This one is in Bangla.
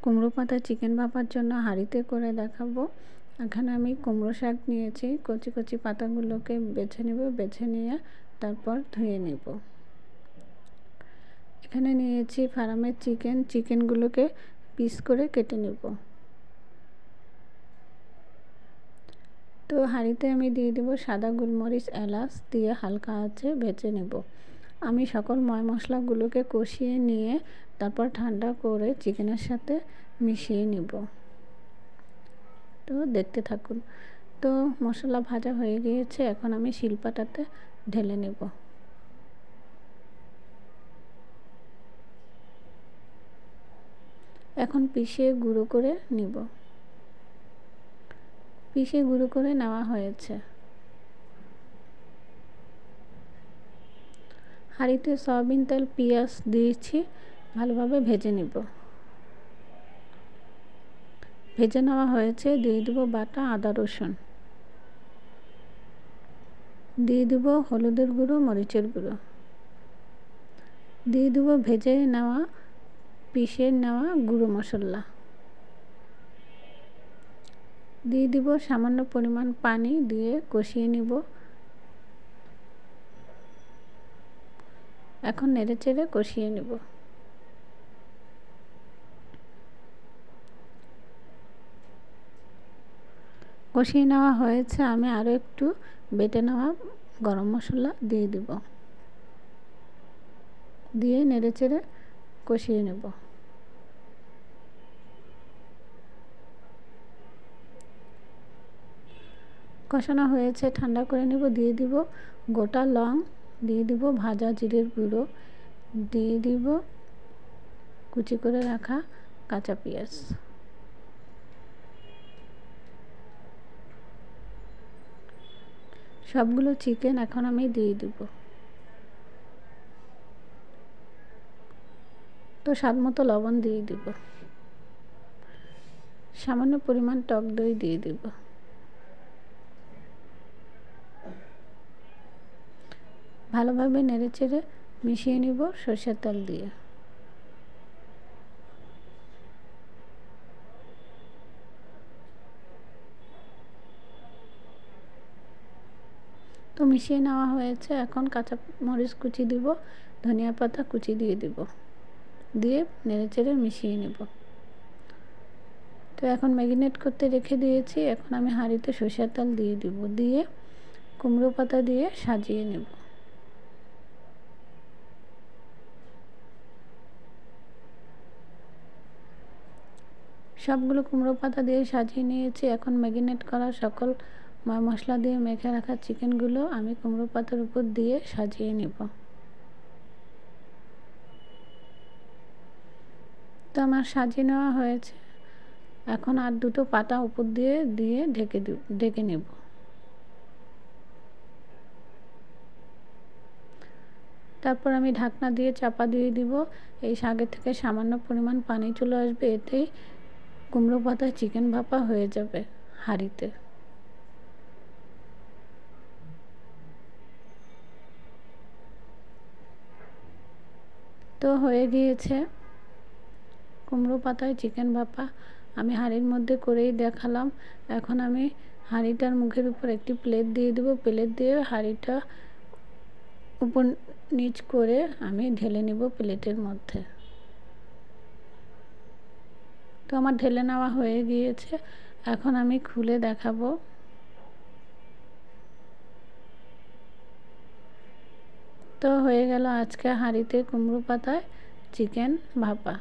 কুমড়ো পাতা চিকেন ভাপার জন্য হাঁড়িতে করে দেখাবো। এখানে আমি কুমড়ো শাক নিয়েছি, কচি কচি পাতাগুলোকে বেছে নেব, বেছে নিয়ে তারপর ধুয়ে নেব। এখানে নিয়েছি ফার্মের চিকেনগুলোকে পিস করে কেটে নেব। তো হাঁড়িতে আমি দিয়ে দেবো সাদা গোলমরিচ, এলাচ দিয়ে হালকা আঁচে ভেজে নেব। আমি সকল মশলাগুলোকে কষিয়ে নিয়ে তারপর ঠান্ডা করে চিকেনের সাথে মিশিয়ে নেব। তো দেখতে থাকুন। তো মশলা ভাজা হয়ে গিয়েছে, এখন আমি শিলপাটাতে ঢেলে নেব। এখন পিষে গুঁড়ো করে নিব। পিষে গুঁড়ো করে নেওয়া হয়েছে। হাঁড়িতে সয়াবিন তেল, পেঁয়াজ দিয়েছি, ভালোভাবে ভেজে নিব। ভেজে নেওয়া হয়েছে, দিয়ে দেবো বাটা আদা রসুন, দিয়ে দেবো হলুদের গুঁড়ো, মরিচের গুঁড়ো, দিয়ে দেবো ভেজে নেওয়া পিষে নেওয়া গুঁড়ো মশলা, দিয়ে দিব সামান্য পরিমাণ পানি দিয়ে কষিয়ে নিব। এখন নেড়েচেড়ে কষিয়ে নেব। কষিয়ে নেওয়া হয়েছে, আমি আরও একটু বেটে নেওয়া গরম মশলা দিয়ে দিব, দিয়ে নেড়েচেড়ে কষিয়ে নেব। কষানো হয়েছে, ঠান্ডা করে নেব। দিয়ে দিব গোটা লং, দিয়ে দিব ভাজা জিরের গুঁড়ো, দিয়ে দিব কুচি করে রাখা কাঁচা পেঁয়াজ। সবগুলো চিকেন এখন আমি দিয়ে দিব। তো স্বাদ মতো লবণ দিয়ে দিব, সামান্য পরিমাণ টক দই দিয়ে দিব। ভালোভাবে নেড়েচেড়ে মিশিয়ে নিব সরষের তেল দিয়ে। তো মিশিয়ে নেওয়া হয়েছে, এখন কাঁচা মরিচ কুচি দিব, ধনিয়া পাতা কুচি দিয়ে দিব, দিয়ে নেড়েচেড়ে মিশিয়ে নেব। তো এখন ম্যারিনেট করতে রেখে দিয়েছি, এখন আমি হাঁড়িতে সরষের তেল দিয়ে দিব, দিয়ে কুমড়ো পাতা দিয়ে সাজিয়ে নেব। সবগুলো কুমড়ো পাতা দিয়ে সাজিয়ে নিয়েছি। এখন ম্যারিনেট করা সকল মশলা দিয়ে মেখে রাখা চিকেনগুলো আমি কুমড়ো পাতার উপর দিয়ে সাজিয়ে নেব। তো আমার সাজিয়ে নেওয়া হয়েছে, এখন আর দুটো পাতা উপর দিয়ে ঢেকে নেব। তারপর আমি ঢাকনা দিয়ে চাপা দিয়ে দিব। এই শাকের থেকে সামান্য পরিমাণ পানি চলে আসবে, এতেই কুমড়ো পাতা চিকেন ভাপা হয়ে যাবে হাঁড়িতে। তো হয়ে গিয়েছে কুমড়ো পাতায় চিকেন ভাপা, আমি হাঁড়ির মধ্যে করেই দেখালাম। এখন আমি হাঁড়িটার মুখের উপর একটি প্লেট দিয়ে দেবো। প্লেট দিয়ে হাঁড়িটা উপর নিচ করে আমি ঢেলে নেব প্লেটের মধ্যে। তো আমার ঢেলে নেওয়া হয়ে গিয়েছে, এখন আমি খুলে দেখাবো। তো হয়ে গেল আজকে হাঁড়িতে কুমড়ো পাতায় চিকেন ভাপা।